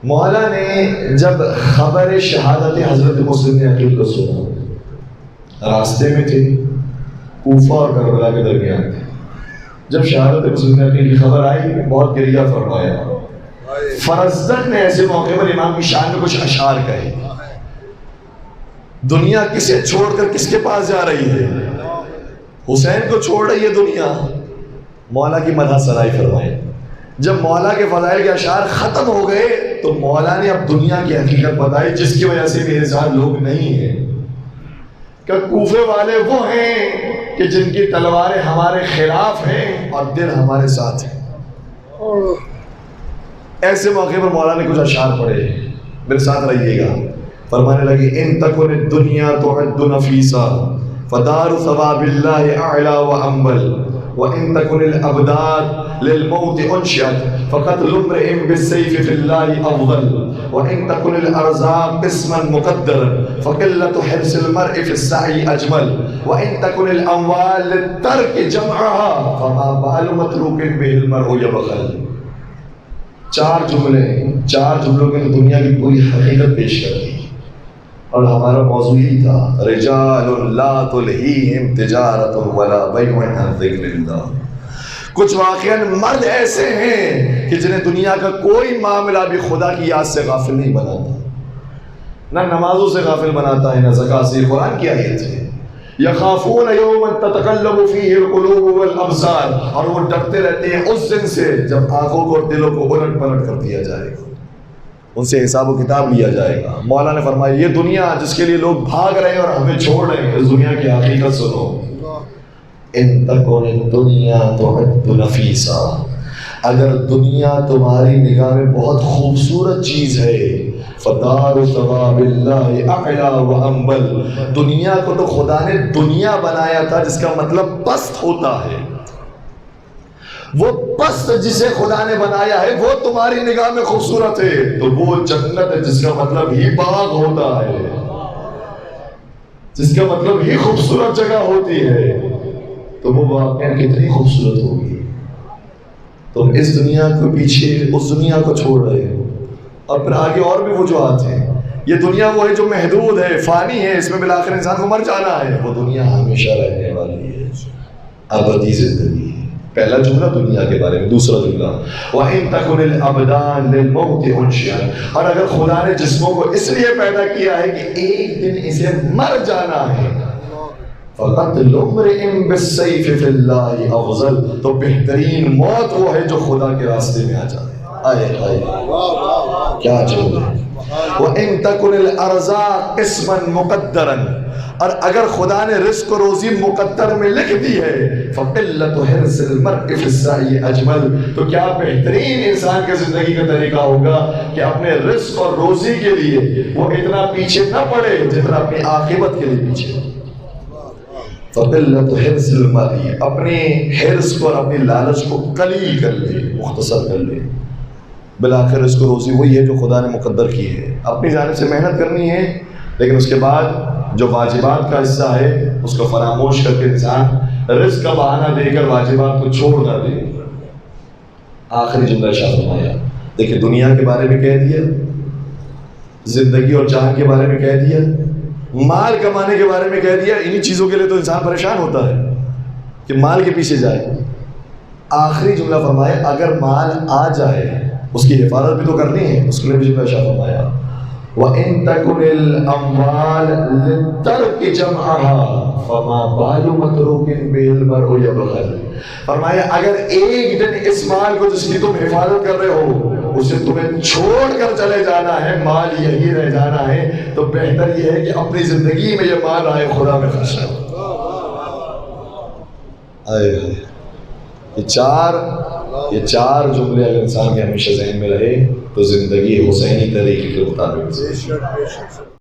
مولا نے جب خبر شہادت حضرت مسلم عقیل کو سنا، راستے میں تھے، کوفہ اور کربلا کے درمیان تھے، جب شہادت مسلم عقیل کی خبر آئی بہت گریہ فرمایا۔ فرزدق نے ایسے موقع پر امام کی شان میں کچھ اشعار کہے، دنیا کسے چھوڑ کر کس کے پاس جا رہی ہے، حسین کو چھوڑ رہی ہے دنیا، مولا کی مدح سرائی فرمائے۔ جب مولا کے فضائل کے اشعار ختم ہو گئے تو مولا نے اب دنیا کی حقیقت بتائی جس کی وجہ سے میرے ساتھ لوگ نہیں ہیں، کہ کوفے والے وہ ہیں کہ جن کی تلواریں ہمارے خلاف ہیں اور دل ہمارے ساتھ ہیں۔ ایسے موقع پر مولا نے کچھ اشعار پڑھے، میرے ساتھ رہیے گا۔ فرمانے لگے ان تکن الدنیا تعد نفیسا فدار ثواب اللہ اعلی وانبل وان تکن الابداد للموت انشئت فقتل امرئ بالسیف فی اللہ افضل وان تکن الارزاق قسما مقدرا فقلۃ حرص المرء فی السعی اجمل وان تکن الاموال للترک جمعها فما بال متروک به المرء یبخل۔ چار جملوں کے دنیا کی پوری حقیقت پیش کر دی، اور ہمارا موضوع ہی تھا رجال لا تلہیہم تجارت ولا بیع عن ذکر اللہ۔ کچھ واقعاً مرد ایسے ہیں کہ جنہیں دنیا کا کوئی معاملہ بھی خدا کی یاد سے غافل نہیں بناتا، نہ نمازوں سے غافل بناتا ہے، نہ زکوٰۃ سے۔ قرآن کی آیت ہے یخافون یوما تتقلب فیہ القلوب والابصار، اور وہ ڈرتے رہتے ہیں اس دن سے جب آنکھوں کو اور دلوں کو الٹ پلٹ کر دیا جائے گا، ان سے حساب و کتاب لیا جائے گا۔ مولا نے فرمایا یہ دنیا جس کے لیے لوگ بھاگ رہے ہیں اور ہمیں چھوڑ رہے ہیں، اس دنیا کی حقیقت سنو۔ ان تکن الدنیا تعد نفیسا، اگر دنیا تمہاری نگاہ میں بہت خوبصورت چیز ہے، فدار ثواب اللہ اعلی وانبل، دنیا کو تو خدا نے دنیا بنایا تھا جس کا مطلب پست ہوتا ہے، وہ پست جسے خدا نے بنایا ہے وہ تمہاری نگاہ میں خوبصورت ہے، تو وہ جنت ہے جس کا مطلب ہی باغ ہوتا ہے، جس کا مطلب ہی خوبصورت جگہ ہوتی ہے، تو وہ واقعہ کتنی خوبصورت ہوگی۔ تم اس دنیا کو پیچھے اس دنیا کو چھوڑ رہے ہو، اور پھر آگے اور بھی وجوہات ہیں۔ یہ دنیا وہ ہے جو محدود ہے، فانی ہے، اس میں بالآخر انسان کو مر جانا ہے، وہ دنیا ہمیشہ رہنے والی ہے، ابدی زندگی ہے۔ پہلا جملہ دنیا کے بارے میں۔ دوسرا جملہ وَإِن تَكُنِ الْأَبْدَانِ لِلْمَوْتِ أُنشِئَتْ، اور اگر خدا نے جسموں کو اس لیے پیدا کیا ہے کہ ایک دن اسے مر جانا ہے، فَقَتْلُ امْرِئٍ بِالسَّيْفِ فِي اللَّهِ أَفْضَلُ، تو بہترین موت وہ ہے جو خدا کے راستے میں آ جائے۔ آئے کیا جملہ ہے۔ وَإِن تَكُنِ الْأَرْزَاقُ قِسْمًا مُقَدَّرًا، اور اگر خدا نے رزق و روزی مقدر میں لکھ دی ہے، فَقِلَّةُ حِرْصِ الْمَرْءِ فِي السَّعْيِ أَجْمَلُ، تو کیا بہترین انسان کے زندگی کا طریقہ ہوگا کہ اپنے رزق اور روزی کے لیے وہ اتنا پیچھے نہ پڑے جتنا اپنی عاقبت کے لیے پیچھے۔ فَقِلَّةُ حِرْصِ الْمَرْءِ، اپنے حرص کو اور اپنی لالچ کو قلیل کر لے، مختصر کر لے۔ بالآخر اس کو روزی وہی ہے جو خدا نے مقدر کی ہے، اپنی جانب سے محنت کرنی ہے، لیکن اس کے بعد جو واجبات کا حصہ ہے اس کو فراموش کر کے انسان رزق کا بہانہ دے کر واجبات کو چھوڑ نہ دے۔ آخری جملہ ارشاد فرمایا، دیکھیں دنیا کے بارے میں کہہ دیا، زندگی اور جان کے بارے میں کہہ دیا، مال کمانے کے بارے میں کہہ دیا، انہی چیزوں کے لیے تو انسان پریشان ہوتا ہے کہ مال کے پیچھے جائے۔ آخری جملہ فرمایا اگر مال آ جائے اس کی حفاظت بھی تو کرنی ہے، اس کے لیے بھی جملہ ارشاد فرمایا وَإِن تَكُنِ الْأَمْوَالُ لِلتَّرْكِ جَمْعَهَا فَمَا بَالُ مَتْرُوكٍ بِهِ الْمَرْءُ يَبْخَلُ، فرمایا اگر ایک دن اس مال کو جس کی تم حفاظت کر رہے ہو اسے تمہیں چھوڑ کر چلے جانا ہے، مال یہی رہ جانا ہے، تو بہتر یہ ہے کہ اپنی زندگی میں یہ مال آئے خدا میں خرچ کرو۔ یہ چار جملے اگر انسان کے ہمیشہ ذہن میں رہے تو زندگی حسینی طریقے کے مطابق